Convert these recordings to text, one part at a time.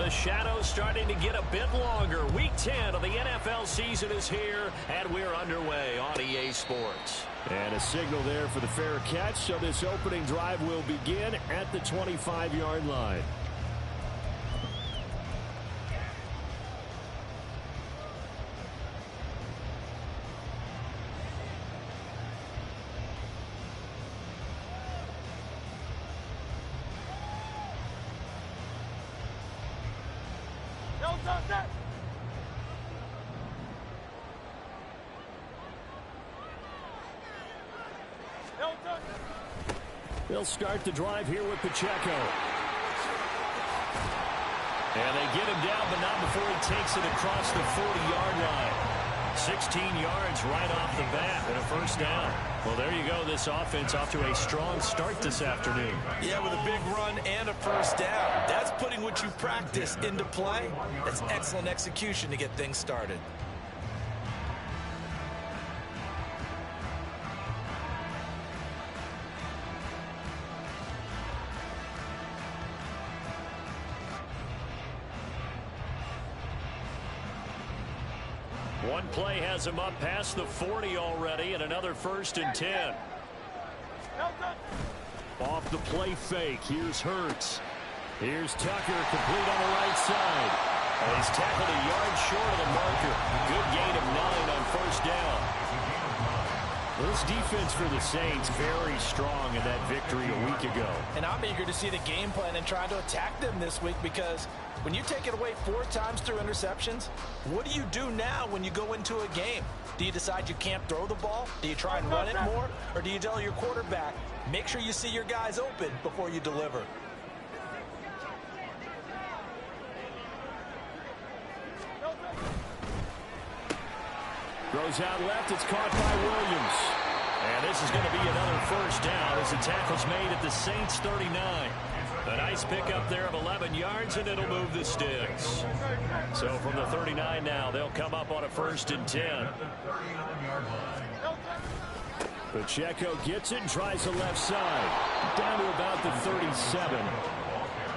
the shadows starting to get a bit longer. Week 10 of the NFL season is here, and we're underway on EA Sports. And a signal there for the fair catch, so this opening drive will begin at the 25-yard line. They'll start the drive here with Pacheco. And they get him down, but not before he takes it across the 40-yard line. 16 yards right off the bat and a first down. Well, there you go. This offense off to a strong start this afternoon. Yeah, with a big run and a first down. That's putting what you practice into play. That's excellent execution to get things started. One play has him up past the 40 already, and another 1st and 10. Off the play fake, here's Hurts. Here's Tucker, complete on the right side. Oh, he's tackled a yard short of the marker. Good gain of 9 on first down. This defense for the Saints very strong in that victory a week ago. And I'm eager to see the game plan and try to attack them this week, because when you take it away 4 times through interceptions, what do you do now when you go into a game? Do you decide you can't throw the ball? Do you try and run it more? Or do you tell your quarterback, make sure you see your guys open before you deliver? Throws out left, it's caught by Williams. And this is going to be another first down as the tackle's made at the Saints 39. A nice pickup there of 11 yards, and it'll move the sticks. So from the 39 now, they'll come up on a 1st and 10. Pacheco gets it and tries the left side. Down to about the 37.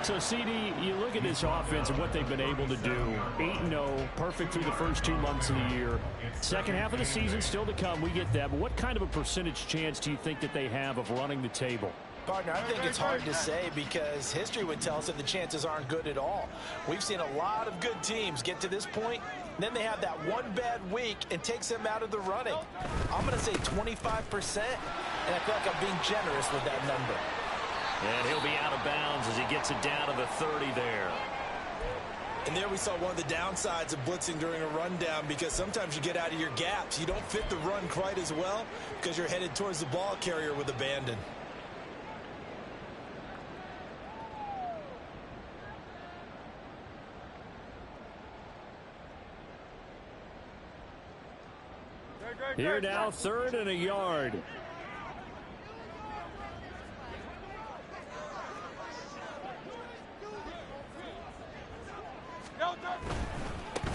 So, CD, you look at this offense and what they've been able to do. 8-0, perfect through the first 2 months of the year. Second half of the season still to come, we get that. But what kind of a percentage chance do you think that they have of running the table? Partner, I think it's hard to say, because history would tell us that the chances aren't good at all. We've seen a lot of good teams get to this point, and then they have that one bad week and takes them out of the running. I'm going to say 25%, and I feel like I'm being generous with that number. And he'll be out of bounds as he gets it down to the 30 there. And there we saw one of the downsides of blitzing during a rundown, because sometimes you get out of your gaps. You don't fit the run quite as well because you're headed towards the ball carrier with abandon. Here now, 3rd and a yard.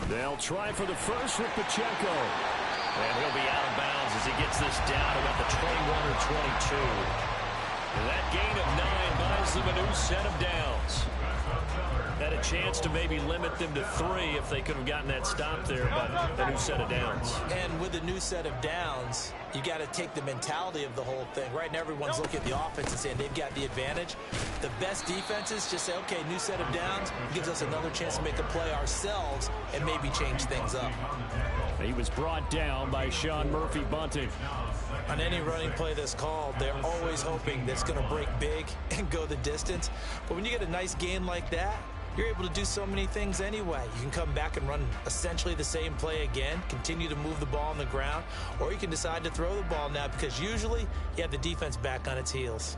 They'll try for the first with Pacheco. And he'll be out of bounds as he gets this down about the 21 or 22. And that gain of 9 buys them a new set of downs. Had a chance to maybe limit them to 3 if they could have gotten that stop there, but a new set of downs. And with a new set of downs, you got to take the mentality of the whole thing. Right now, everyone's looking at the offense and saying they've got the advantage. The best defenses just say, okay, new set of downs gives us another chance to make a play ourselves and maybe change things up. He was brought down by Sean Murphy-Bunting. On any running play that's called, they're always hoping that's going to break big and go the distance. But when you get a nice gain like that, you're able to do so many things anyway. You can come back and run essentially the same play again, continue to move the ball on the ground, or you can decide to throw the ball now, because usually you have the defense back on its heels.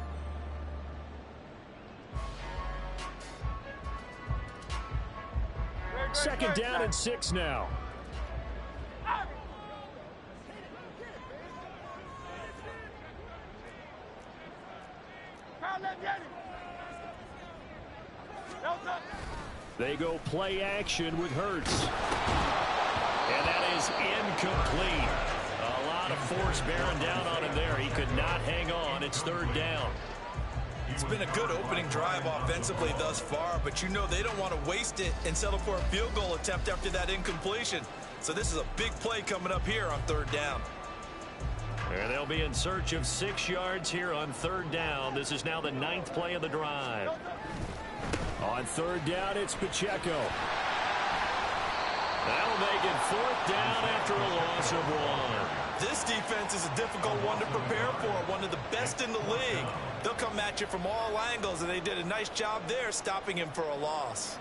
Second down and 6 now. They go play action with Hurts. And that is incomplete. A lot of force bearing down on him there. He could not hang on. It's 3rd down. It's been a good opening drive offensively thus far, but you know they don't want to waste it and settle for a field goal attempt after that incompletion. So this is a big play coming up here on 3rd down. And they'll be in search of 6 yards here on 3rd down. This is now the 9th play of the drive. On 3rd down, it's Pacheco. That'll make it 4th down after a loss of 1. This defense is a difficult one to prepare for, one of the best in the league. They'll come at you from all angles, and they did a nice job there stopping him for a loss.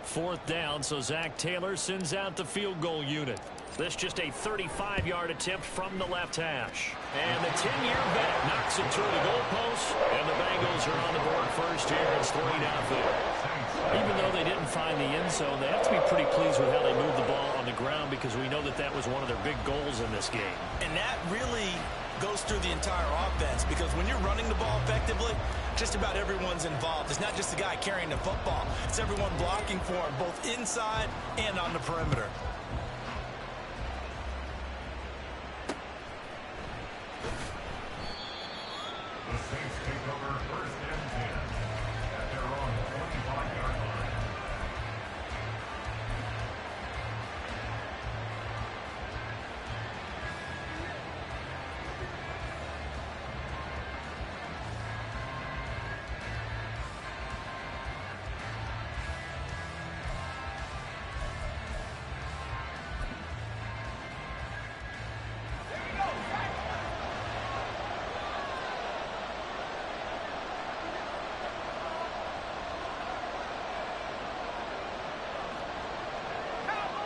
4th down, so Zach Taylor sends out the field goal unit. This just a 35-yard attempt from the left hash. And the 10-year vet knocks it through the goalpost, and the Bengals are on the board first here. It's 3-0. Even though they didn't find the end zone, they have to be pretty pleased with how they moved the ball on the ground, because we know that that was one of their big goals in this game. And that really goes through the entire offense, because when you're running the ball effectively, just about everyone's involved. It's not just the guy carrying the football. It's everyone blocking for him, both inside and on the perimeter.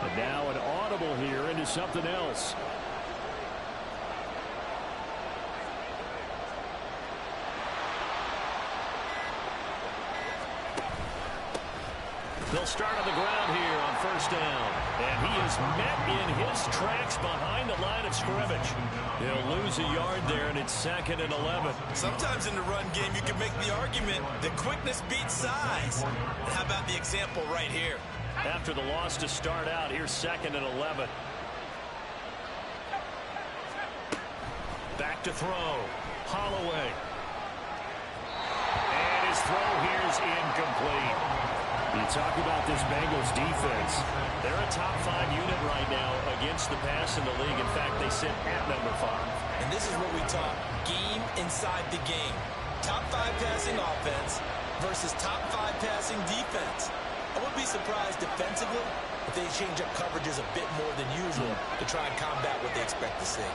And now an audible here into something else. They'll start on the ground here on 1st down. And he is met in his tracks behind the line of scrimmage. He'll lose a yard there, and it's 2nd and 11. Sometimes in the run game, you can make the argument that quickness beats size. And how about the example right here? After the loss to start out, here's 2nd and 11. Back to throw. Holloway. And his throw here is incomplete. You talk about this Bengals defense. They're a top 5 unit right now against the pass in the league. In fact, they sit at number 5. And this is what we talk, game inside the game. Top 5 passing offense versus top 5 passing defense. I wouldn't be surprised defensively if they change up coverages a bit more than usual to try and combat what they expect to see.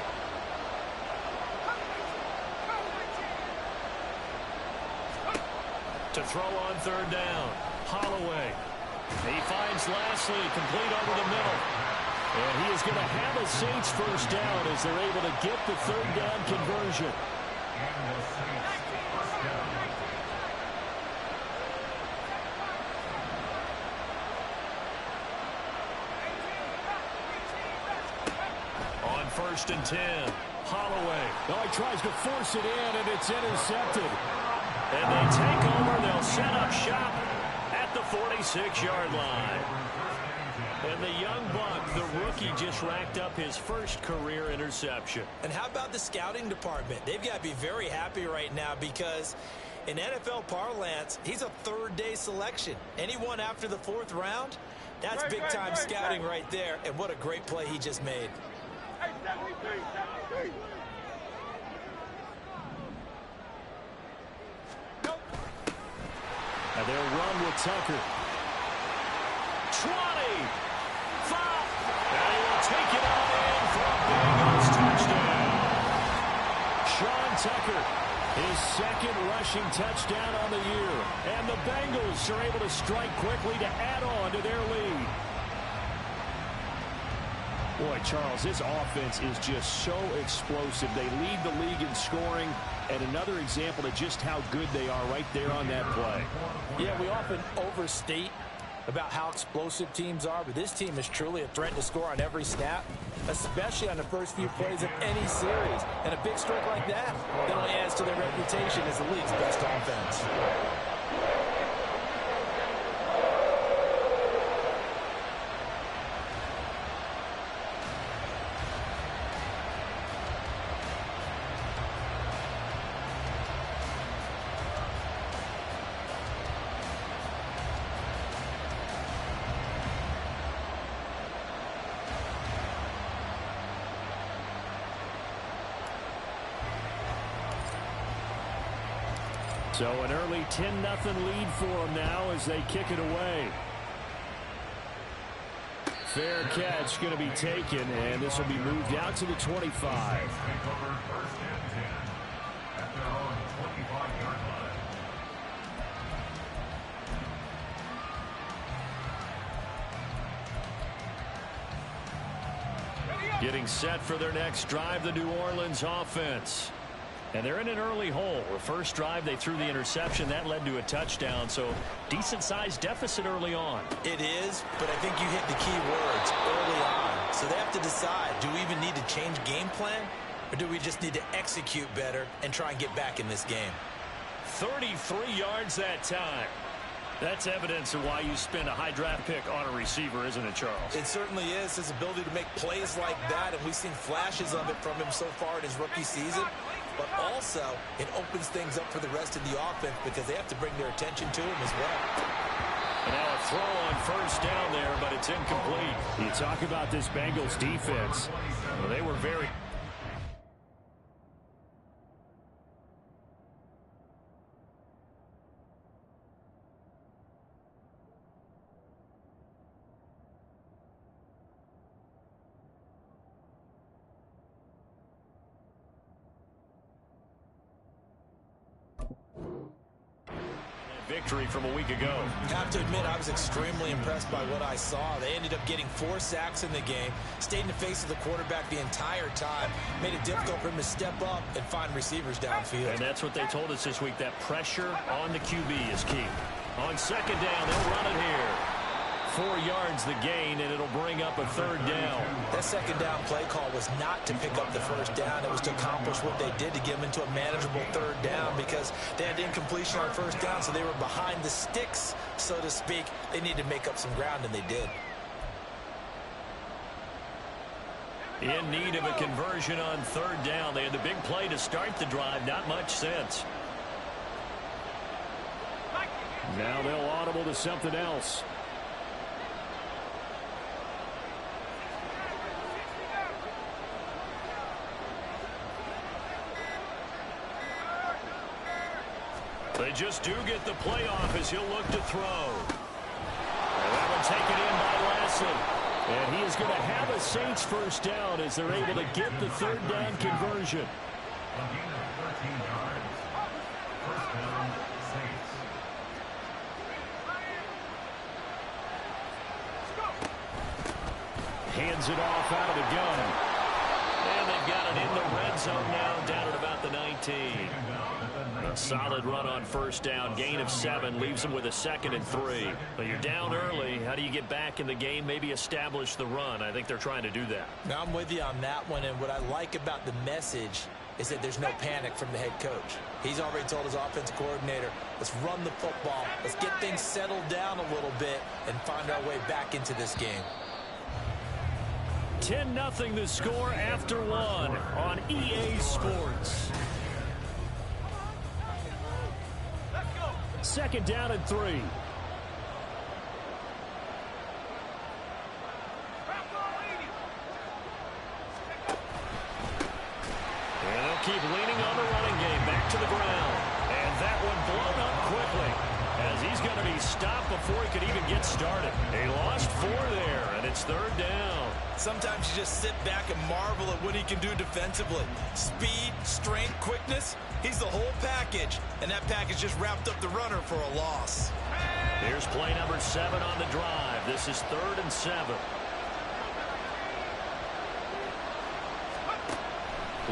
To throw on 3rd down. Holloway. He finds Lashley complete over the middle. And he is going to have a Saints 1st down as they're able to get the 3rd down conversion. On 1st and 10. Holloway. Oh, he tries to force it in, and it's intercepted. And they take over. They'll set up shop at the 46-yard line. And the young buck, the rookie, just racked up his first career interception. And how about the scouting department? They've got to be very happy right now, because in NFL parlance, he's a 3rd-day selection. Anyone after the 4th round, that's big-time scouting right there. And what a great play he just made. Hey, 73. And they'll run with Tucker. 20. 5. And he will take it on in for a Bengals touchdown. Sean Tucker, his 2nd rushing touchdown on the year. And the Bengals are able to strike quickly to add on to their lead. Boy, Charles, this offense is just so explosive. They lead the league in scoring, and another example of just how good they are right there on that play. Yeah, we often overstate about how explosive teams are, but this team is truly a threat to score on every snap, especially on the first few plays of any series. And a big strike like that only adds to their reputation as the league's best offense. So an early 10-0 lead for them now as they kick it away. Fair catch going to be taken, and this will be moved out to the 25. Getting set for their next drive, the New Orleans offense. And they're in an early hole. The first drive, they threw the interception. That led to a touchdown, so decent-sized deficit early on. It is, but I think you hit the key words early on. So they have to decide, do we even need to change game plan, or do we just need to execute better and try and get back in this game? 33 yards that time. That's evidence of why you spend a high draft pick on a receiver, isn't it, Charles? It certainly is. His ability to make plays like that, and we've seen flashes of it from him so far in his rookie season. But also, it opens things up for the rest of the offense because they have to bring their attention to him as well. And now a throw on first down there, but it's incomplete. You talk about this Bengals defense. Well, they were very... Victory from a week ago. I have to admit, I was extremely impressed by what I saw. They ended up getting 4 sacks in the game, stayed in the face of the quarterback the entire time, made it difficult for him to step up and find receivers downfield. And that's what they told us this week, that pressure on the QB is key. On second down, they'll run it here. 4 yards the gain, and it'll bring up a third down. That second down play call was not to pick up the first down. It was to accomplish what they did to get them into a manageable third down because they had incompletion on first down, so they were behind the sticks, so to speak. They needed to make up some ground, and they did. In need of a conversion on third down. They had the big play to start the drive. Not much sense. Now they'll audible to something else. They just do get the playoff as he'll look to throw. And that one taken in by Lassie. And he is going to have a Saints first down as they're able to get the third down conversion. Hands it off out of the gun. And they've got it in the red zone now, down at about the 19. A solid run on first down, gain of 7, leaves them with a 2nd and 3. But you're down early. How do you get back in the game, maybe establish the run? I think they're trying to do that. Now, I'm with you on that one, and what I like about the message is that there's no panic from the head coach. He's already told his offensive coordinator, let's run the football, let's get things settled down a little bit and find our way back into this game. 10-0 the score after 1 on EA Sports. Second down and 3. And they'll keep leaning on the running game. Back to the ground. And that one blown up quickly as he's going to be stopped before he could even get started. He lost 4 there, and it's third down. Sometimes you just sit back and marvel at what he can do defensively. Speed, strength, quickness. He's the whole package, and that package just wrapped up the runner for a loss. Here's play number 7 on the drive. This is 3rd and 7.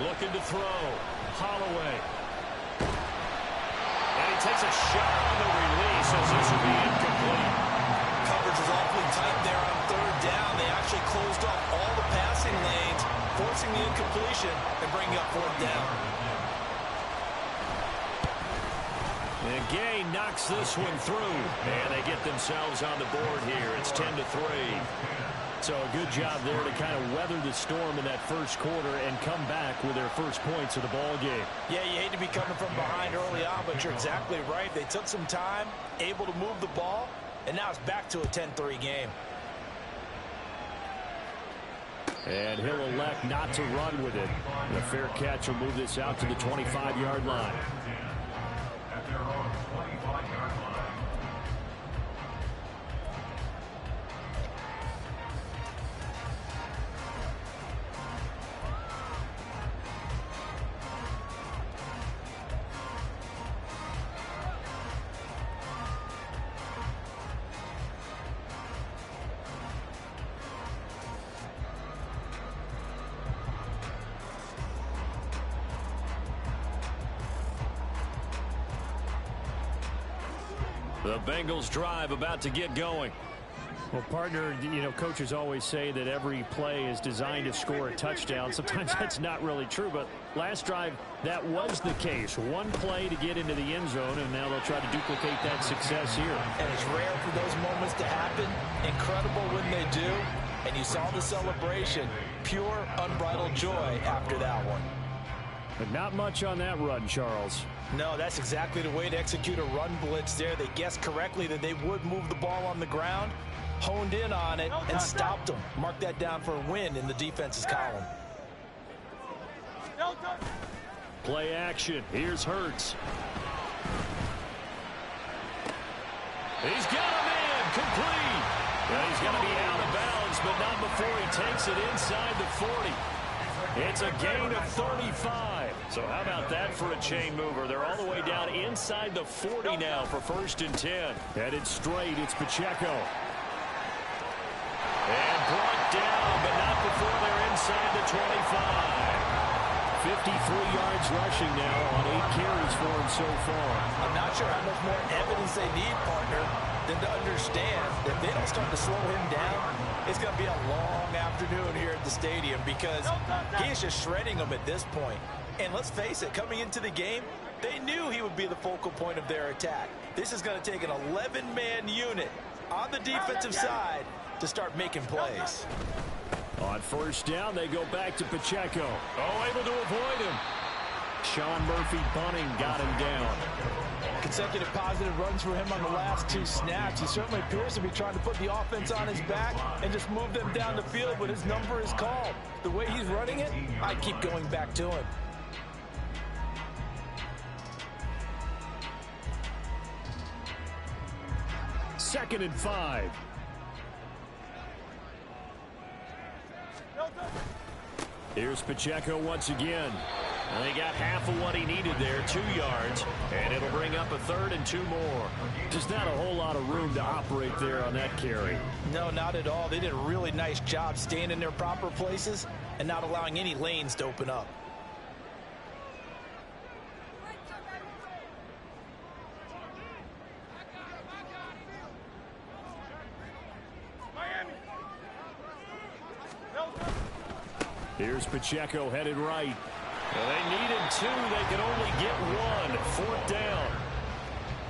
Looking to throw. Holloway. And he takes a shot on the release as this will be incomplete. Coverage was awfully tight there on third down. They actually closed off all the passing lanes, forcing the incompletion and bringing up 4th down. And Gay knocks this one through. And they get themselves on the board here. It's 10-3. So a good job there to kind of weather the storm in that first quarter and come back with their first points of the ball game. Yeah, you hate to be coming from behind early on, but you're exactly right. They took some time, able to move the ball, and now it's back to a 10-3 game. And he'll elect not to run with it. The fair catch will move this out to the 25-yard line. The Bengals drive about to get going. Well, partner, you know, coaches always say that every play is designed to score a touchdown. Sometimes that's not really true, but last drive, that was the case. One play to get into the end zone, and now they'll try to duplicate that success here. And it's rare for those moments to happen. Incredible when they do. And you saw the celebration. Pure, unbridled joy after that one. But not much on that run, Charles. No, that's exactly the way to execute a run blitz there. They guessed correctly that they would move the ball on the ground, honed in on it, and stopped them. Mark that down for a win in the defense's column. Play action. Here's Hurts. He's got him in. Complete. Well, he's going to be out of bounds, but not before he takes it inside the 40. It's a gain of 35. So how about that for a chain mover? They're all the way down inside the 40 now for 1st and 10. Headed straight. It's Pacheco. And brought down, but not before they're inside the 25. 53 yards rushing now on 8 carries for him so far. I'm not sure how much more evidence they need, partner, than to understand that if they don't start to slow him down, it's going to be a long afternoon here at the stadium because he is just shredding them at this point. And let's face it, coming into the game, they knew he would be the focal point of their attack. This is going to take an 11-man unit on the defensive side to start making plays. On 1st down, they go back to Pacheco. Oh, able to avoid him. Sean Murphy bunting got him down. Consecutive positive runs for him on the last 2 snaps. He certainly appears to be trying to put the offense on his back and just move them down the field, but his number is called. The way he's running it, I keep going back to him. Second and 5. Here's Pacheco once again. Well, he got half of what he needed there, 2 yards, and it'll bring up a 3rd and 2 more. Just not a whole lot of room to operate there on that carry. No, not at all. They did a really nice job staying in their proper places and not allowing any lanes to open up. Here's Pacheco headed right. Well, they needed 2. They could only get 1. 4th down.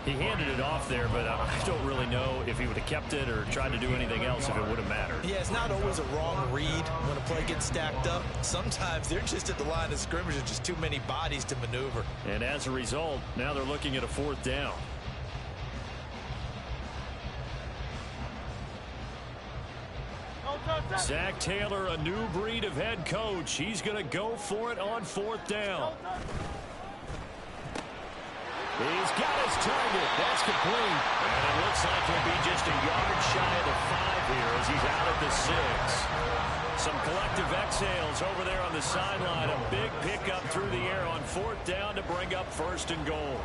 He handed it off there, but I don't really know if he would have kept it or tried to do anything else if it would have mattered. Yeah, it's not always a wrong read when a play gets stacked up. Sometimes they're just at the line of scrimmage. There's just too many bodies to maneuver. And as a result, now they're looking at a 4th down. Zach Taylor, a new breed of head coach. He's going to go for it on 4th down. He's got his target. That's complete. And it looks like he'll be just a yard shy of the 5 here as he's out at the 6. Some collective exhales over there on the sideline. A big pickup through the air on 4th down to bring up 1st and goal.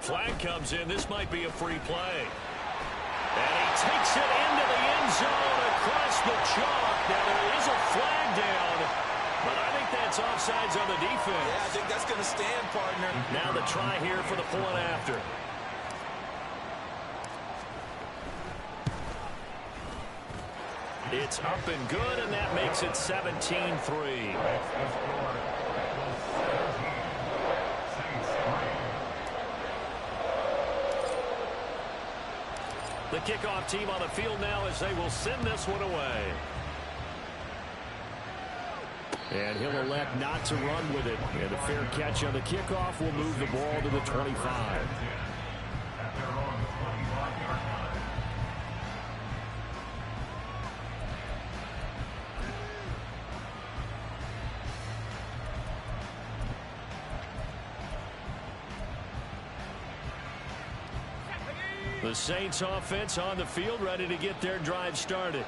Flag comes in. This might be a free play. And he takes it into the end zone across the chalk. Now there is a flag down, but I think that's offsides on the defense. Yeah, I think that's going to stand, partner. Now the try here for the point after. It's up and good, and that makes it 17-3. The kickoff team on the field now as they will send this one away. And he'll elect not to run with it. And a fair catch on the kickoff will move the ball to the 25. The Saints offense on the field, ready to get their drive started.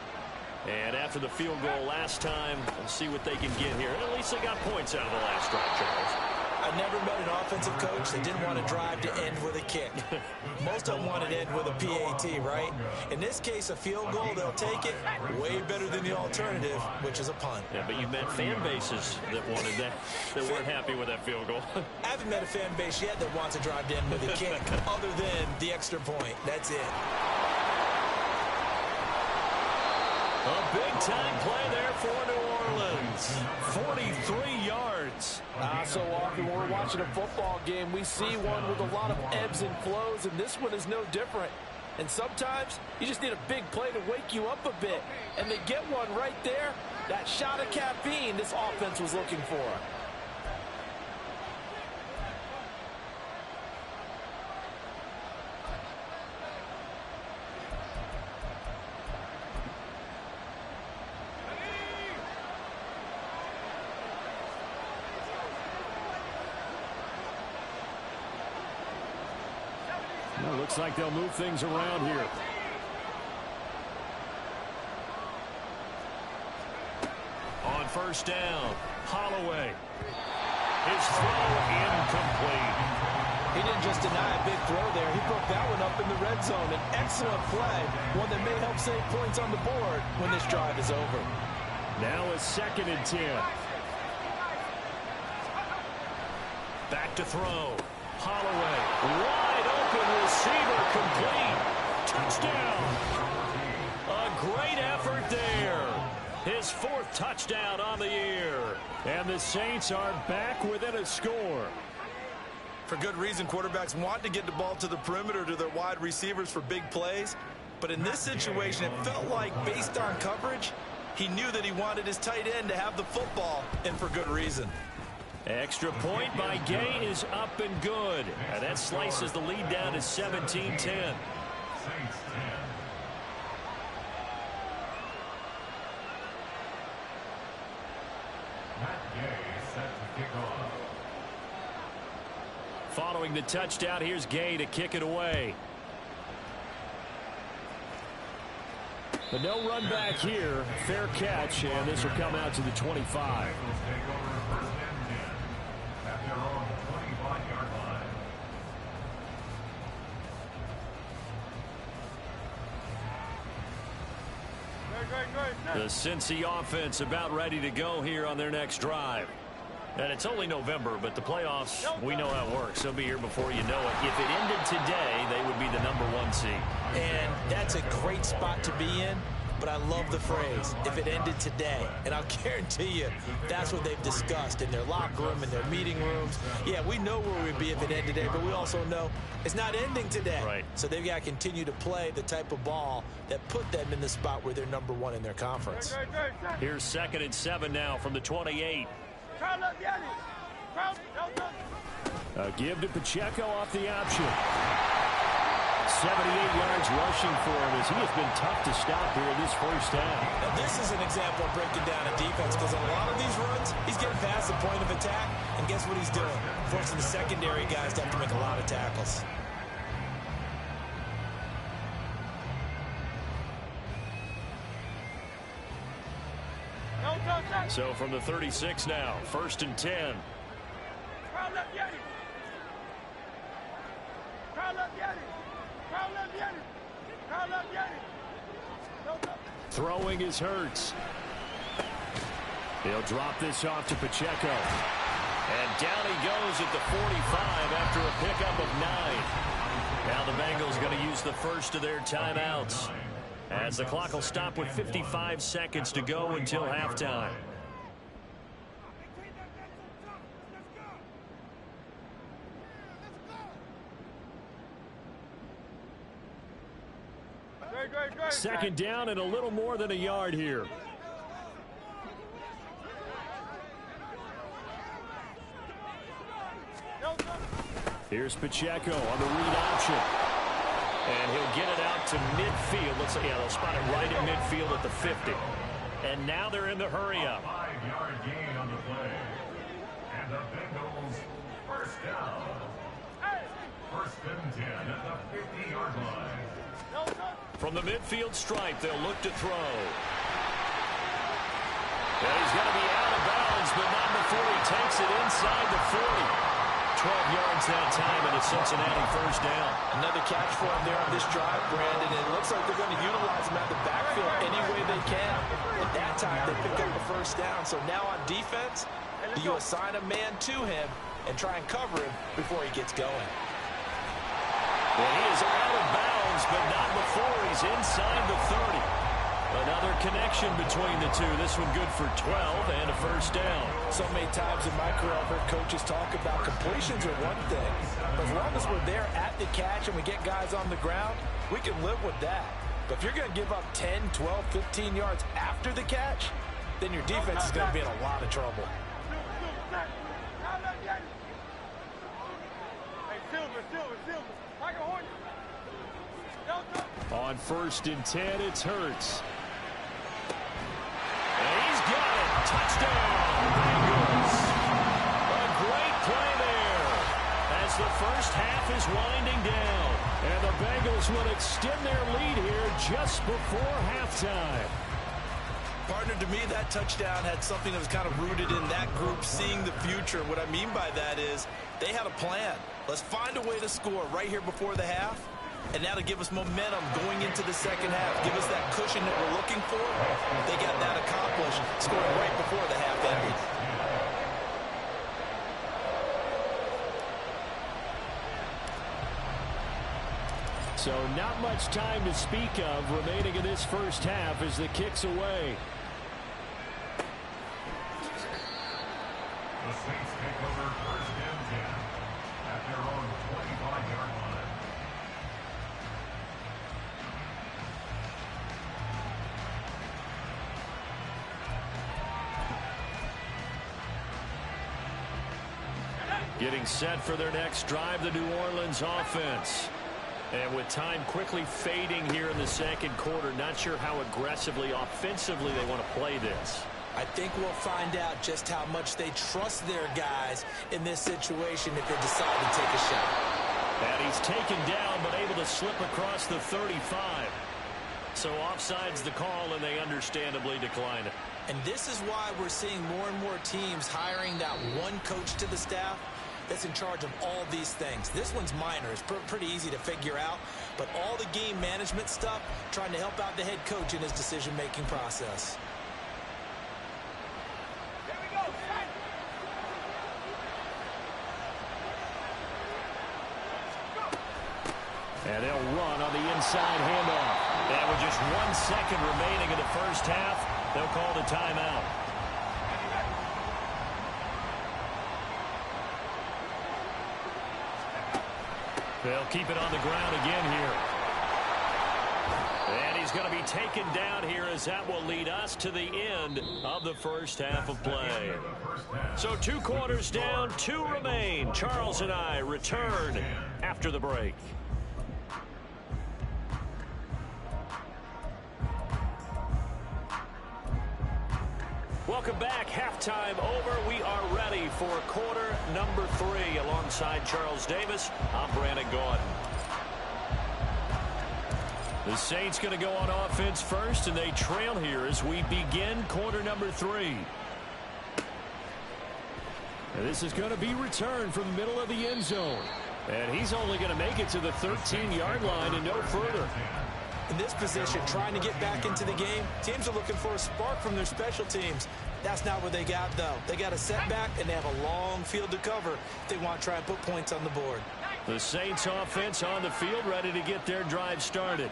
And after the field goal last time, we'll see what they can get here. At least they got points out of the last drive, Charles. I never met an offensive coach that didn't want to drive to end with a kick. Most of them want to end with a PAT, right? In this case, a field goal, they'll take it. Way better than the alternative, which is a punt. Yeah, but you met fan bases that wanted that, that weren't happy with that field goal. I haven't met a fan base yet that wants to drive to end with a kick, other than the extra point. That's it. A big-time play there for New Orleans. 43 yards. So often when we're watching a football game, we see one with a lot of ebbs and flows, and this one is no different. And sometimes you just need a big play to wake you up a bit. And they get one right there. That shot of caffeine this offense was looking for. Well, looks like they'll move things around here. On first down, Holloway. His throw incomplete. He didn't just deny a big throw there. He broke that one up in the red zone. An excellent play, one that may help save points on the board when this drive is over. Now a 2nd and 10. Back to throw. Holloway, wide open receiver, complete. Touchdown. A great effort there. His 4th touchdown on the year. And the Saints are back within a score. For good reason, quarterbacks want to get the ball to the perimeter to their wide receivers for big plays. But in this situation, it felt like, based on coverage, he knew that he wanted his tight end to have the football, and for good reason. Extra point by Gay is up and good. And that slices the lead down to 17-10. Following the touchdown, here's Gay to kick it away. But no run back here. Fair catch, and this will come out to the 25. The Cincy offense about ready to go here on their next drive. And it's only November, but the playoffs, we know how it works. They'll be here before you know it. If it ended today, they would be the #1 seed. And that's a great spot to be in, but I love the phrase, if it ended today. And I'll guarantee you, that's what they've discussed in their locker room, in their meeting rooms. Yeah, we know where we'd be if it ended today, but we also know it's not ending today. Right. So they've got to continue to play the type of ball that put them in the spot where they're #1 in their conference. Here's 2nd and 7 now from the 28. A give to Pacheco off the option. 78 yards rushing for him as he has been tough to stop here in this first half. Now this is an example of breaking down a defense, because on a lot of these runs, he's getting past the point of attack, and guess what he's doing? Forcing the secondary guys to have to make a lot of tackles. So from the 36 now, 1st and 10. Throwing is Hurts. He'll drop this off to Pacheco. And down he goes at the 45 after a pickup of 9. Now the Bengals going to use the first of their timeouts, as the clock will stop with 55 seconds to go until halftime. Second down and a little more than a yard here. Here's Pacheco on the read option. And he'll get it out to midfield. Looks like, yeah, they'll spot it right in midfield at the 50. And now they're in the hurry-up. 5-yard gain on the play. And the Bengals first down. 1st and 10 at the 50-yard line. From the midfield stripe, they'll look to throw. And he's going to be out of bounds, but not before he takes it inside the 40. 12 yards that time and a Cincinnati first down. Another catch for him there on this drive, Brandon. It looks like they're going to utilize him out the backfield any way they can. At that time, they pick up a first down. So now on defense, do you assign a man to him and try and cover him before he gets going? Well, he is out of bounds, but not before he's inside the 30. Another connection between the two. This one good for 12 and a first down. So many times in my career, I've heard coaches talk about completions are one thing. But as long as we're there at the catch and we get guys on the ground, we can live with that. But if you're going to give up 10, 12, 15 yards after the catch, then your defense is going to be in a lot of trouble. On 1st and 10, it's Hurts. And he's got it. Touchdown, Bengals. A great play there as the first half is winding down. And the Bengals will extend their lead here just before halftime. Partner, to me, that touchdown had something that was kind of rooted in that group seeing the future. What I mean by that is they had a plan. Let's find a way to score right here before the half. And now to give us momentum going into the second half, give us that cushion that we're looking for. They got that accomplished, scoring right before the half ended. So not much time to speak of remaining in this first half as the kick's away. The Saints take over 1st and 10 at their own 25-yard line. Getting set for their next drive, the New Orleans offense. And with time quickly fading here in the second quarter, not sure how aggressively, offensively they want to play this. I think we'll find out just how much they trust their guys in this situation if they decide to take a shot. And he's taken down, but able to slip across the 35. So offside's the call, and they understandably decline it. And this is why we're seeing more and more teams hiring that one coach to the staff that's in charge of all these things. This one's minor. It's pretty easy to figure out. But all the game management stuff, trying to help out the head coach in his decision-making process. And they'll run on the inside handoff. And with just 1 second remaining in the first half, they'll call the timeout. They'll keep it on the ground again here. And he's going to be taken down here as that will lead us to the end of the first half of play. So 2 quarters down, 2 remain. Charles and I return after the break. Welcome back. Halftime over. We are ready for quarter number 3. Alongside Charles Davis, I'm Brandon Gordon. The Saints going to go on offense first, and they trail here as we begin quarter number 3. And this is going to be returned from the middle of the end zone. And he's only going to make it to the 13-yard line and no further. In this position, trying to get back into the game, teams are looking for a spark from their special teams. That's not what they got, though. They got a setback, and they have a long field to cover if they want to try and put points on the board. The Saints offense on the field, ready to get their drive started.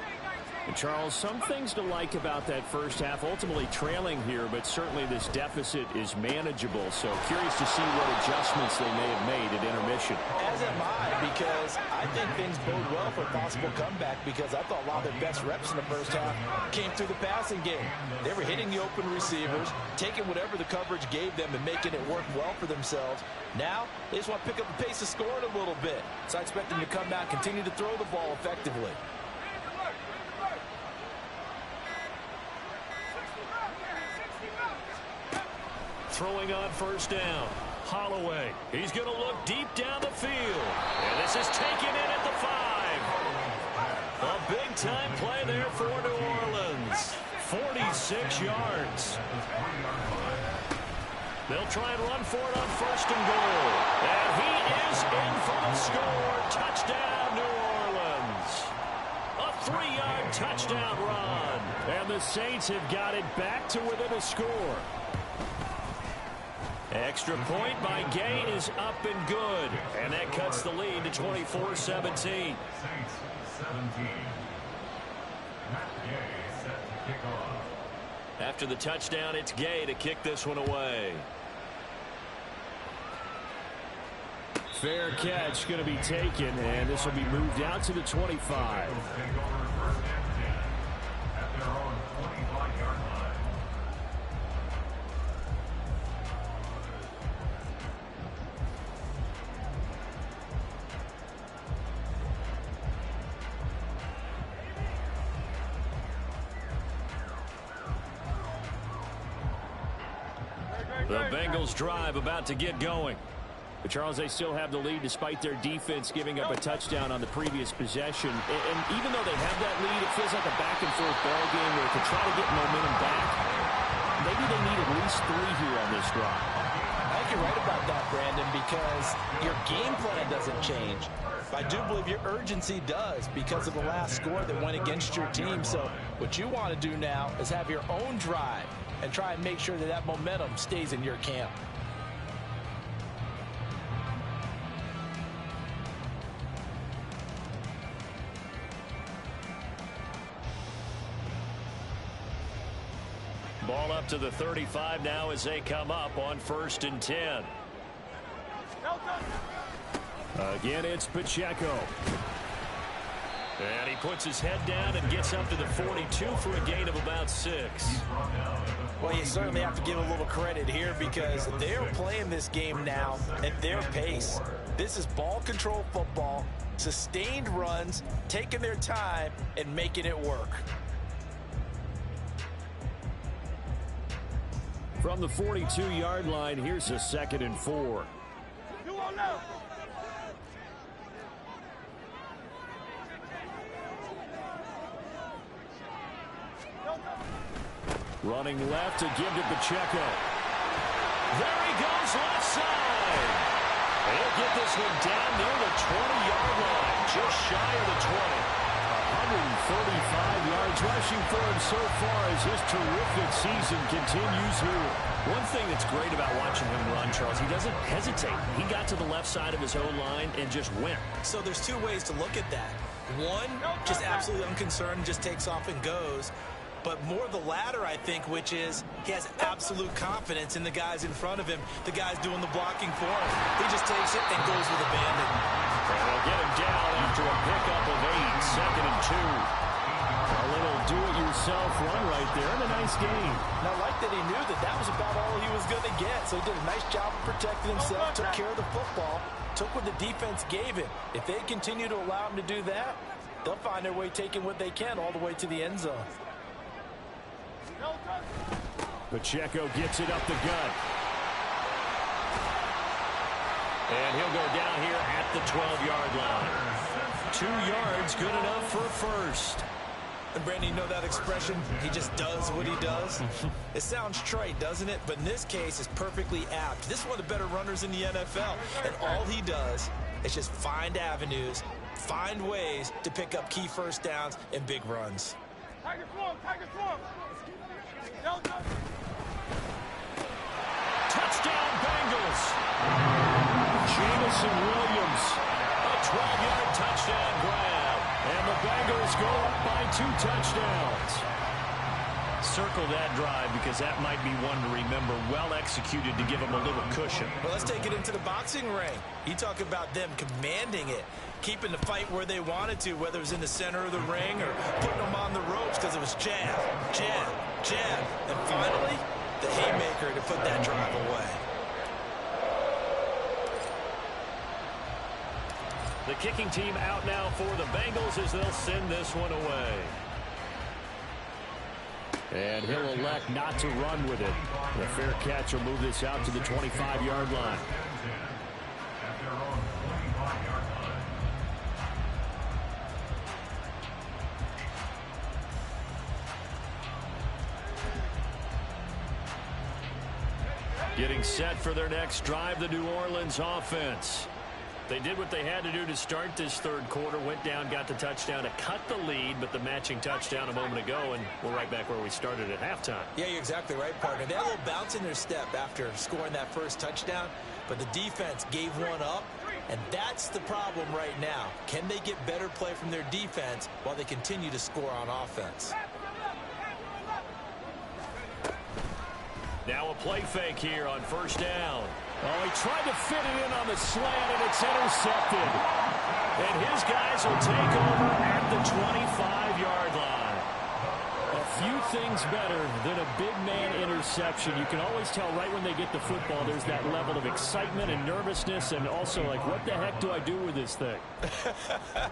And Charles, some things to like about that first half, ultimately trailing here, but certainly this deficit is manageable. So curious to see what adjustments they may have made at intermission. As am I, because I think things bode well for a possible comeback, because I thought a lot of their best reps in the first half came through the passing game. They were hitting the open receivers, taking whatever the coverage gave them and making it work well for themselves. Now, they just want to pick up the pace of scoring a little bit. So I expect them to come out, continue to throw the ball effectively. Throwing on first down. Holloway. He's going to look deep down the field. And this is taken in at the 5. A big-time play there for New Orleans. 46 yards. They'll try and run for it on 1st and goal. And he is in for the score. Touchdown, New Orleans. A 3-yard touchdown run. And the Saints have got it back to within a score. Extra point by Gay is up and good. And that cuts the lead to 24-17. Saints 17. Matt Gay set to kick off. After the touchdown, it's Gay to kick this one away. Fair catch going to be taken, and this will be moved out to the 25. Take over 1st and 10 at their own 25-yard line. The Bengals drive about to get going. But Charles, they still have the lead despite their defense giving up a touchdown on the previous possession. And even though they have that lead, it feels like a back-and-forth ball game where to try to get momentum back, maybe they need at least 3 here on this drive. I think you're right about that, Brandon, because your game plan doesn't change. I do believe your urgency does because of the last score that went against your team. So what you want to do now is have your own drive and try and make sure that that momentum stays in your camp. Ball up to the 35 now as they come up on 1st and 10. Again, it's Pacheco. And he puts his head down and gets up to the 42 for a gain of about 6. Well, you certainly have to give a little credit here because they're playing this game now at their pace. This is ball control football, sustained runs, taking their time and making it work. From the 42-yard line, here's a 2nd and 4. Running left to give to Pacheco. There he goes left side. He'll get this one down near the 20-yard line, just shy of the 20. 135 yards rushing for him so far as his terrific season continues here. One thing that's great about watching him run, Charles, he doesn't hesitate. He got to the left side of his own line and just went. So there's 2 ways to look at that. One, just absolutely unconcerned, just takes off and goes. But more the latter, I think, which is he has absolute confidence in the guys in front of him, the guys doing the blocking for him. He just takes it and goes with abandon. And they'll get him down after a pickup of 8, 2nd and 2. A little do-it-yourself run right there and a nice gain. And I like that he knew that that was about all he was going to get. So he did a nice job of protecting himself, took care of the football, took what the defense gave him. If they continue to allow him to do that, they'll find their way taking what they can all the way to the end zone. Pacheco gets it up the gut. And he'll go down here at the 12-yard line. 2 yards, good enough for first. And Brandon, you know that expression? He just does what he does. It sounds trite, doesn't it? But in this case, it's perfectly apt. This is one of the better runners in the NFL. And all he does is just find avenues, find ways to pick up key first downs and big runs. Tiger swarm, Tiger swarm. Touchdown, Bengals. Jamison Williams, a 12-yard touchdown grab. And the Bengals go up by 2 touchdowns. Circle that drive because that might be one to remember. Well executed to give them a little cushion. Well, let's take it into the boxing ring. You talk about them commanding it, keeping the fight where they wanted to, whether it was in the center of the ring or putting them on the ropes because it was jab, jab, jab. And finally, the haymaker to put that drive away. The kicking team out now for the Bengals as they'll send this one away. And he'll elect not to run with it. The fair catch will move this out to the 25-yard line. At their own 25-yard line. Getting set for their next drive, the New Orleans offense. They did what they had to do to start this third quarter, went down, got the touchdown to cut the lead, but the matching touchdown a moment ago, and we're right back where we started at halftime. Yeah, you're exactly right, partner. They had a little bounce in their step after scoring that first touchdown, but the defense gave one up, and that's the problem right now. Can they get better play from their defense while they continue to score on offense? Now a play fake here on first down. Oh, he tried to fit it in on the slant, and it's intercepted. And his guys will take over at the 25-yard line. A few things better than a big man interception. You can always tell right when they get the football, there's that level of excitement and nervousness, and also like, what the heck do I do with this thing?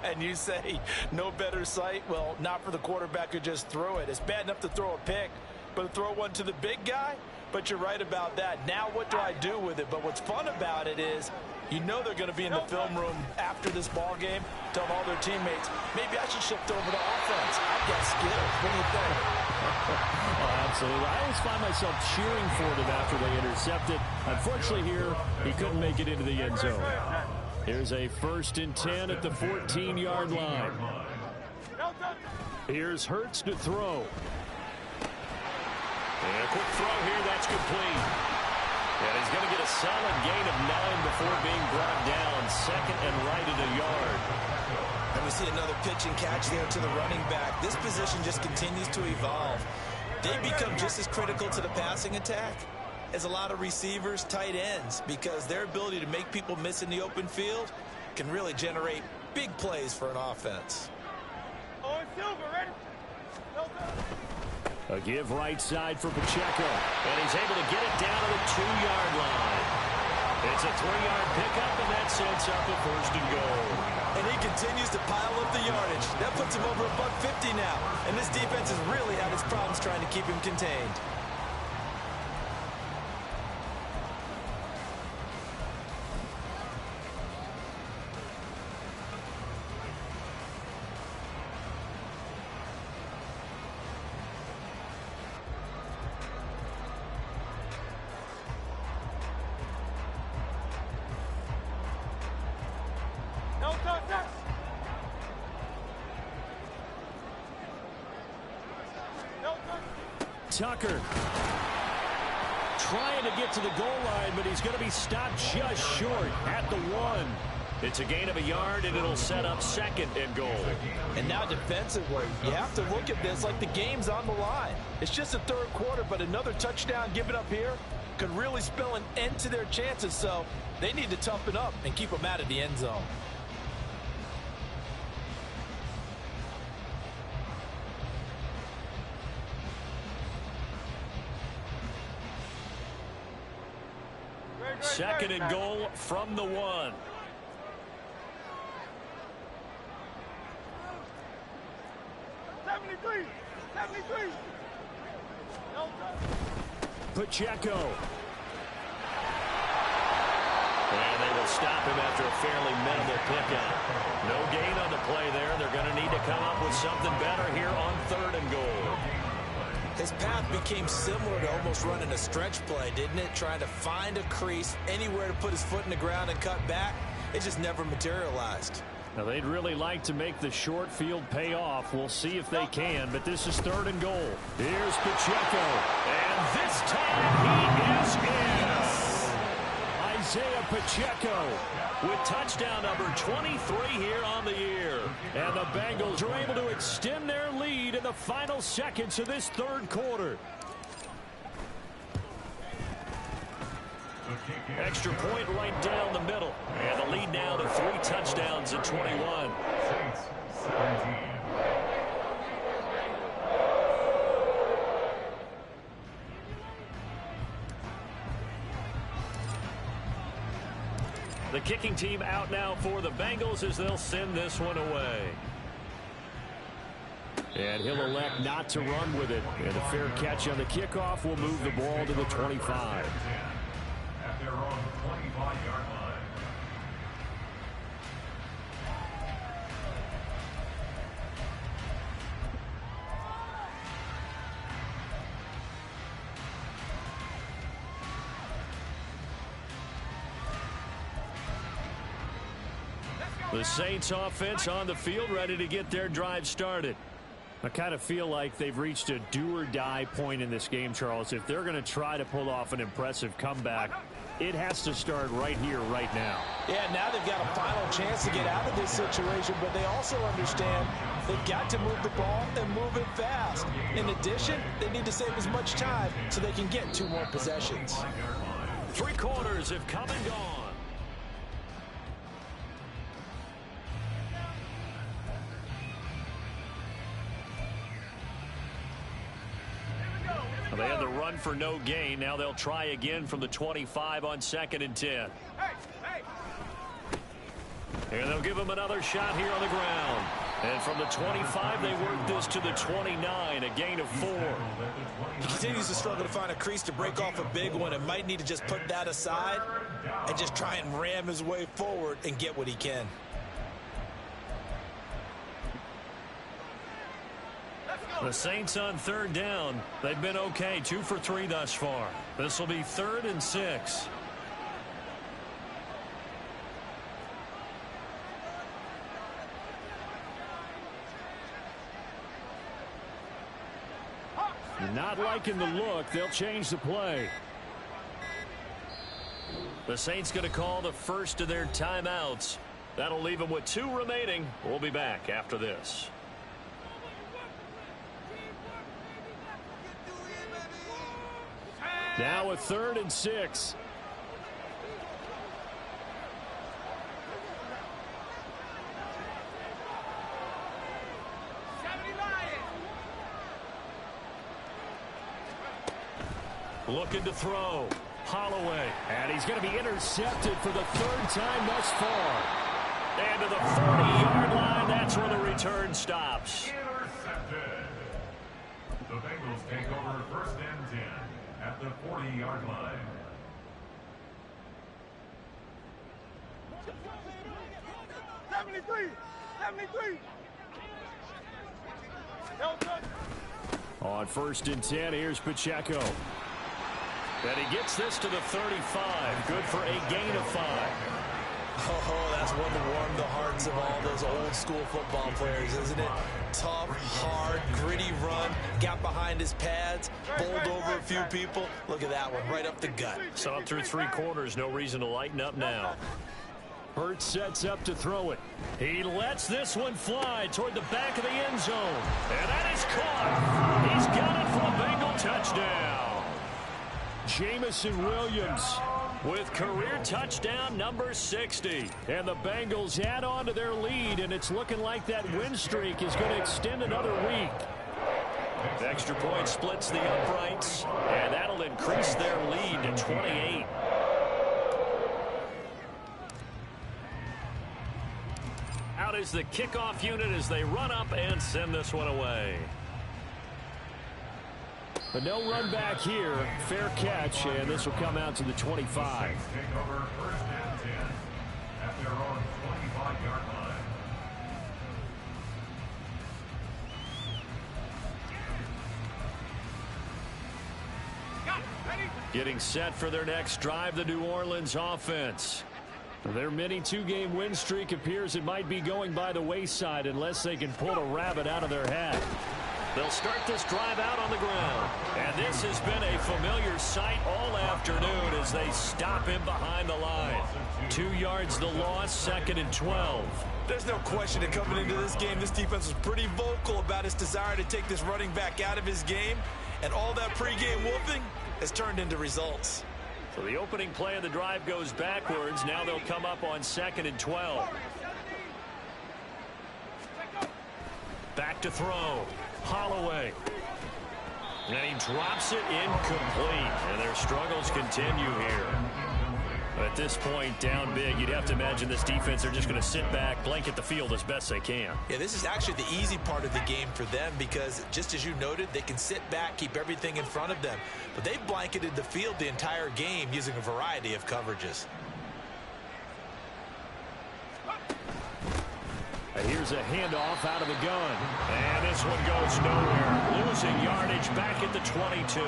And you say no better sight? Well, not for the quarterback who just threw it. It's bad enough to throw a pick, but to throw one to the big guy? But you're right about that. Now what do I do with it? But what's fun about it is you know they're going to be in the film room after this ball game, telling all their teammates, maybe I should shift over to offense. I've got skills. What do you think? Oh, absolutely. I always find myself cheering for them after they intercept it. Unfortunately here, he couldn't make it into the end zone. Here's a 1st and 10 at the 14-yard line. Here's Hurts to throw. And a quick throw here, that's complete. And he's going to get a solid gain of 9 before being brought down. 2nd and right at a yard. And we see another pitch and catch there to the running back. This position just continues to evolve. They become just as critical to the passing attack as a lot of receivers, tight ends, because their ability to make people miss in the open field can really generate big plays for an offense. Oh, Silver, ready? A give right side for Pacheco. And he's able to get it down to the 2-yard line. It's a 3-yard pickup, and that sets up a 1st and goal. And he continues to pile up the yardage. That puts him over $150 now. And this defense has really had its problems trying to keep him contained. Tucker trying to get to the goal line, but he's going to be stopped just short at the 1. It's a gain of a yard, and it'll set up 2nd and goal. And now defensively, you have to look at this like the game's on the line. It's just the third quarter, but another touchdown given up here could really spell an end to their chances, so they need to toughen up and keep them out of the end zone. Second and goal from the 1. Pacheco. And they will stop him after a fairly minimal pickup. No gain on the play there. They're going to need to come up with something better here on 3rd and goal. His path became similar to almost running a stretch play, didn't it? Trying to find a crease, anywhere to put his foot in the ground and cut back. It just never materialized. Now, they'd really like to make the short field pay off. We'll see if they can, but this is 3rd and goal. Here's Pacheco. And this time he is in. Isaiah Pacheco with touchdown number 23 here on the year. And the Bengals are able to extend their lead in the final seconds of this third quarter. Extra point right down the middle. And the lead now to 3 touchdowns in 21. Saints 17. The kicking team out now for the Bengals as they'll send this one away. And he'll elect not to run with it. And a fair catch on the kickoff will move the ball to the 25. At their own 25-yard line. The Saints offense on the field, ready to get their drive started. I kind of feel like they've reached a do-or-die point in this game, Charles. If they're going to try to pull off an impressive comeback, it has to start right here, right now. Yeah, now they've got a final chance to get out of this situation, but they also understand they've got to move the ball and move it fast. In addition, they need to save as much time so they can get 2 more possessions. 3 quarters have come and gone. They had the run for no gain. Now they'll try again from the 25 on 2nd and 10. And they'll give him another shot here on the ground. And from the 25, they work this to the 29, a gain of 4. He continues to struggle to find a crease to break off a big one and might need to just put that aside and just try and ram his way forward and get what he can. The Saints on 3rd down. They've been okay, 2 for 3 thus far. This will be 3rd and 6. Not liking the look. They'll change the play. The Saints going to call the first of their timeouts. That'll leave them with 2 remaining. We'll be back after this. Now a 3rd and 6. Looking to throw. Holloway. And he's going to be intercepted for the 3rd time thus far. And to the 40-yard line. That's where the return stops. Intercepted. The Bengals take over 1st and 10 at the 40-yard line. On 1st and 10, here's Pacheco. And he gets this to the 35. Good for a gain of 5. Oh, that's one to warm the hearts of all those old school football players, isn't it? Tough, hard, gritty run, got behind his pads, bowled over a few people. Look at that one, right up the gut. So up through 3 quarters, no reason to lighten up now. Hurts sets up to throw it. He lets this one fly toward the back of the end zone. And that is caught. He's got it for a Bengal touchdown. Jamison Williams with career touchdown number 60. And the Bengals add on to their lead, and it's looking like that win streak is going to extend another week. The extra point splits the uprights, and that'll increase their lead to 28. Out is the kickoff unit as they run up and send this one away. But no run back here. Fair catch, and this will come out to the 25. Take over 1st and 10 at their own 25-yard line. Getting set for their next drive, the New Orleans offense. Their mini 2-game win streak appears it might be going by the wayside unless they can pull a rabbit out of their hat. They'll start this drive out on the ground. And this has been a familiar sight all afternoon as they stop him behind the line. 2 yards the loss, 2nd and 12. There's no question that coming into this game, this defense was pretty vocal about its desire to take this running back out of his game. And all that pregame wolfing has turned into results. So the opening play of the drive goes backwards. Now they'll come up on 2nd and 12. Back to throw. Holloway. And he drops it incomplete. And their struggles continue here. At this point, down big, you'd have to imagine this defense are just going to sit back, blanket the field as best they can. Yeah, this is actually the easy part of the game for them because, just as you noted, they can sit back, keep everything in front of them. But they've blanketed the field the entire game using a variety of coverages. And here's a handoff out of the gun. And this one goes nowhere. Losing yardage back at the 22.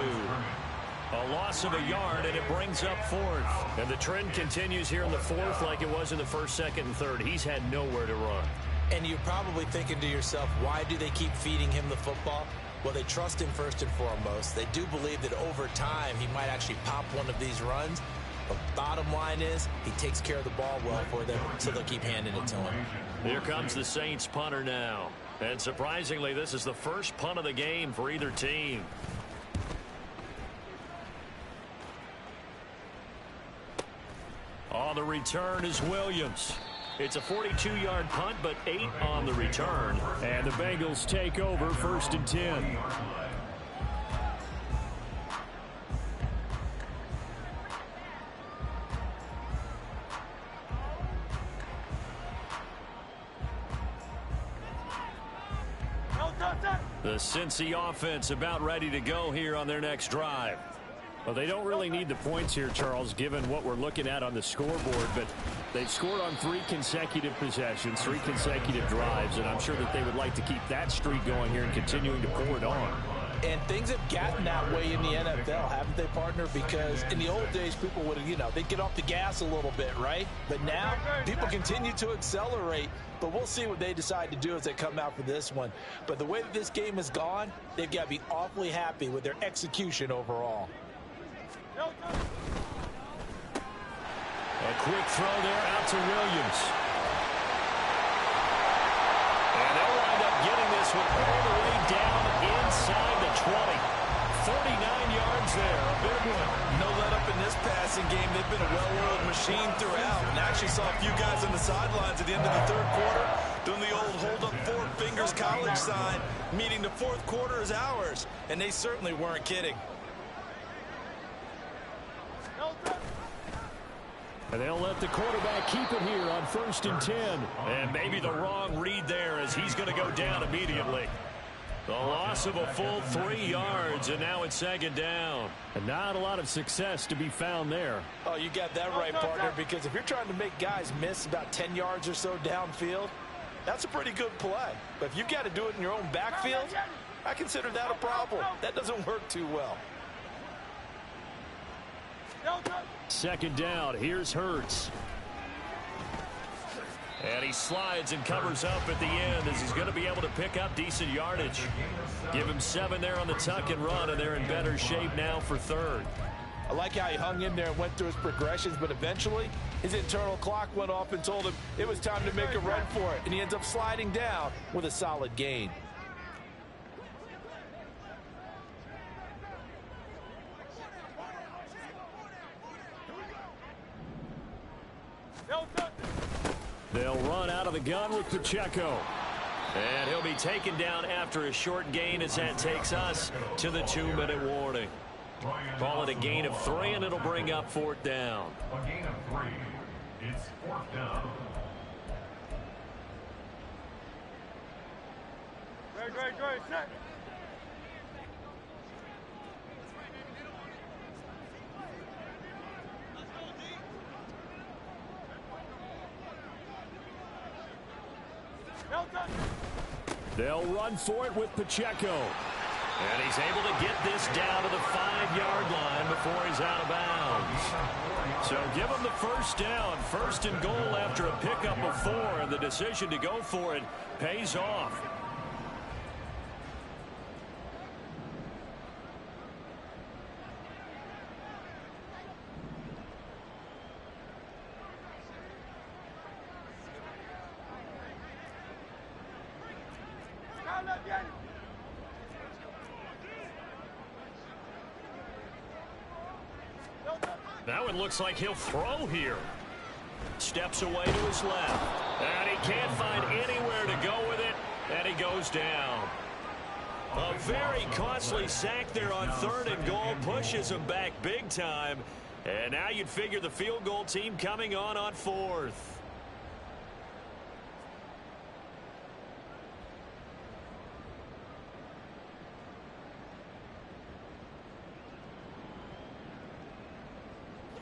A loss of a yard, and it brings up fourth. And the trend continues here in the fourth like it was in the first, second, and third. He's had nowhere to run. And you're probably thinking to yourself, why do they keep feeding him the football? Well, they trust him first and foremost. They do believe that over time he might actually pop one of these runs. But bottom line is he takes care of the ball well for them, so they'll keep handing it to him. Here comes the Saints punter now. And surprisingly, this is the first punt of the game for either team. On the return is Williams. It's a 42-yard punt, but 8 on the return. And the Bengals take over 1st and 10. The Cincy offense about ready to go here on their next drive. Well, they don't really need the points here, Charles, given what we're looking at on the scoreboard, but they've scored on 3 consecutive possessions, 3 consecutive drives, and I'm sure that they would like to keep that streak going here and continuing to pour it on. And things have gotten that way in the NFL, haven't they, partner? Because in the old days, people would, they'd get off the gas a little bit, right? But now, people continue to accelerate. But we'll see what they decide to do as they come out for this one. But the way that this game has gone, they've got to be awfully happy with their execution overall. A quick throw there out to Williams. And they'll wind up getting this one all the way down inside the 20. 39 yards there, a big one. No let up in this passing game. They've been a well-oiled machine throughout. And I actually saw a few guys on the sidelines at the end of the third quarter doing the old hold up 4 fingers college sign, meaning the fourth quarter is ours. And they certainly weren't kidding. And they'll let the quarterback keep it here on 1st and 10. And maybe the wrong read there as he's going to go down immediately. The loss of a full 3 yards, and now it's 2nd down. And not a lot of success to be found there. Oh, you got that right, partner, because if you're trying to make guys miss about 10 yards or so downfield, that's a pretty good play. But if you've got to do it in your own backfield, I consider that a problem. That doesn't work too well. 2nd down. Here's Hurts. And he slides and covers up at the end as he's going to be able to pick up decent yardage. Give him 7 there on the tuck and run, and they're in better shape now for 3rd. I like how he hung in there and went through his progressions, but eventually his internal clock went off and told him it was time to make a run for it, and he ends up sliding down with a solid gain. They'll run out of the gun with Pacheco. And he'll be taken down after a short gain as that takes us to the 2-minute warning. Call it a gain of 3, and it'll bring up 4th down. A gain of 3. It's 4th down. Great, set. They'll run for it with Pacheco. And he's able to get this down to the 5-yard line before he's out of bounds. So give him the 1st down. 1st and goal after a pickup of 4, and the decision to go for it pays off. That one looks like he'll throw here. Steps away to his left. And he can't find anywhere to go with it. And he goes down. A very costly sack there on 3rd and goal. Pushes him back big time. And now you'd figure the field goal team coming on 4th.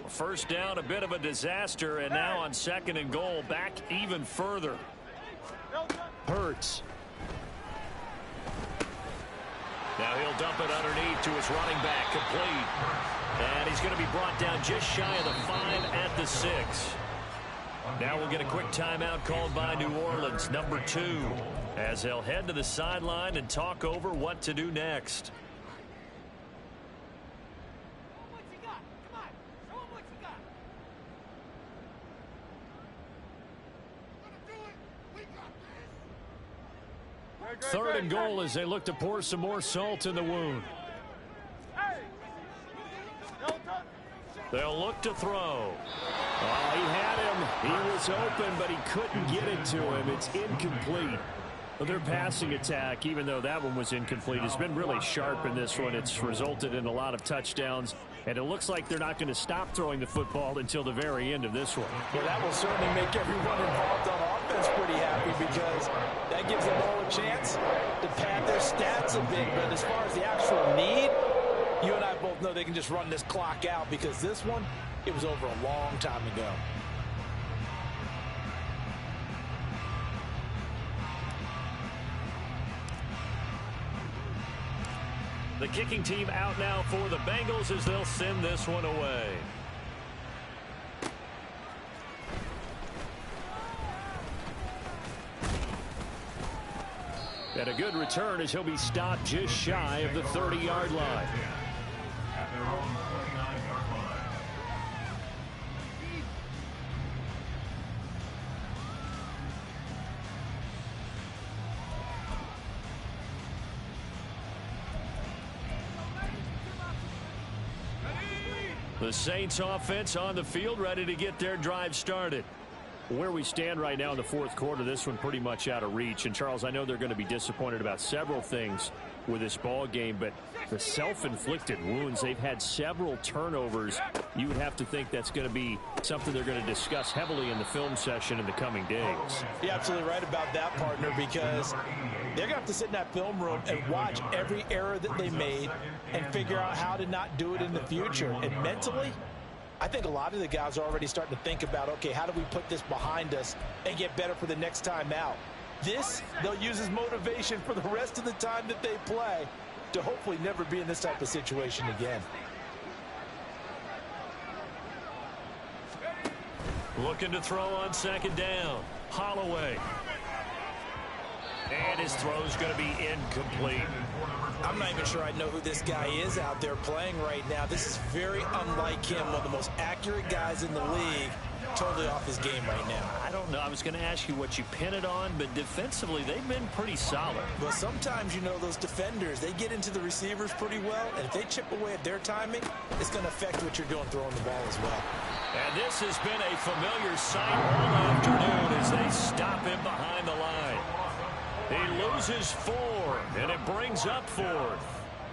First down, a bit of a disaster, and now on 2nd and goal, back even further. Hurts. Now he'll dump it underneath to his running back, complete. And he's going to be brought down just shy of the 5 at the 6. Now we'll get a quick timeout called by New Orleans, number 2, as they'll head to the sideline and talk over what to do next. Third and goal as they look to pour some more salt in the wound. They'll look to throw. Oh, he had him. He was open, but he couldn't get it to him. It's incomplete. Well, their passing attack, even though that one was incomplete, has been really sharp in this one. It's resulted in a lot of touchdowns, and it looks like they're not going to stop throwing the football until the very end of this one. Well, that will certainly make everyone involved on offense pretty happy because that gives them all a chance to pad their stats a bit. But as far as the actual need, you and I both know they can just run this clock out because this one, it was over a long time ago. The kicking team out now for the Bengals as they'll send this one away. And a good return as he'll be stopped just shy of the 30-yard line. At their own 29-yard line. The Saints offense on the field, ready to get their drive started. Where we stand right now in the fourth quarter, this one pretty much out of reach. And, Charles, I know they're going to be disappointed about several things with this ball game, but the self-inflicted wounds, they've had several turnovers. You would have to think that's going to be something they're going to discuss heavily in the film session in the coming days. You're absolutely right about that, partner, because they're going to have to sit in that film room and watch every error that they made and figure out how to not do it in the future. And mentally, I think a lot of the guys are already starting to think about, okay, how do we put this behind us and get better for the next time out? This, they'll use as motivation for the rest of the time that they play to hopefully never be in this type of situation again. Looking to throw on second down. Holloway. And his throw's going to be incomplete. I'm not even sure I know who this guy is out there playing right now. This is very unlike him, one of the most accurate guys in the league. Totally off his game right now. I don't know. I was going to ask you what you pin it on, but defensively, they've been pretty solid. Well, sometimes, you know, those defenders, they get into the receivers pretty well, and if they chip away at their timing, it's going to affect what you're doing throwing the ball as well. And this has been a familiar sight all afternoon as they stop him behind the line. He loses 4, and it brings up 4th.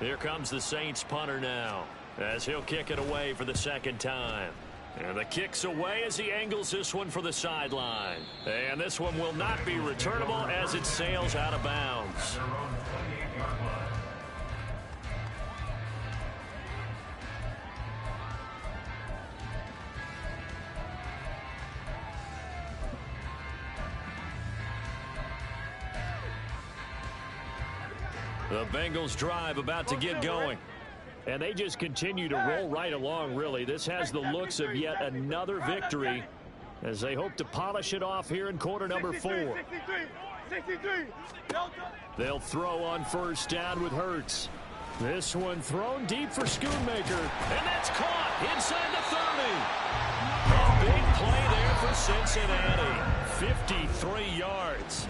Here comes the Saints punter now as he'll kick it away for the second time. And the kick's away as he angles this one for the sideline. And this one will not be returnable as it sails out of bounds. The Bengals drive about to get going. And they just continue to roll right along, really. This has the looks of yet another victory as they hope to polish it off here in quarter number 4. They'll throw on first down with Hurts. This one thrown deep for Schoonmaker. And that's caught inside the 30. A big play there for Cincinnati. 53 yards.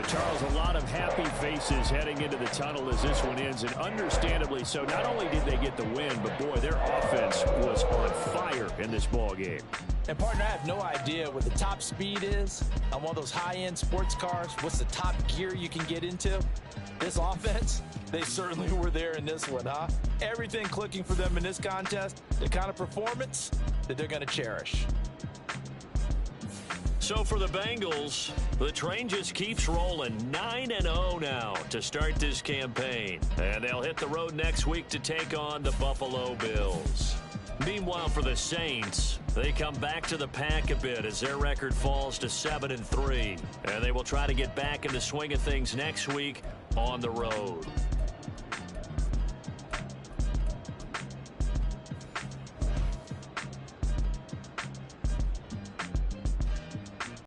Charles, a lot of happy faces heading into the tunnel as this one ends, and understandably so. Not only did they get the win, but boy, their offense was on fire in this ball game. And partner, I have no idea what the top speed is on one of those high-end sports cars. What's the top gear you can get into? This offense, they certainly were there in this one, huh? Everything clicking for them in this contest, the kind of performance that they're going to cherish. So for the Bengals, the train just keeps rolling. 9-0 now to start this campaign. And they'll hit the road next week to take on the Buffalo Bills. Meanwhile, for the Saints, they come back to the pack a bit as their record falls to 7-3. And they will try to get back in the swing of things next week on the road.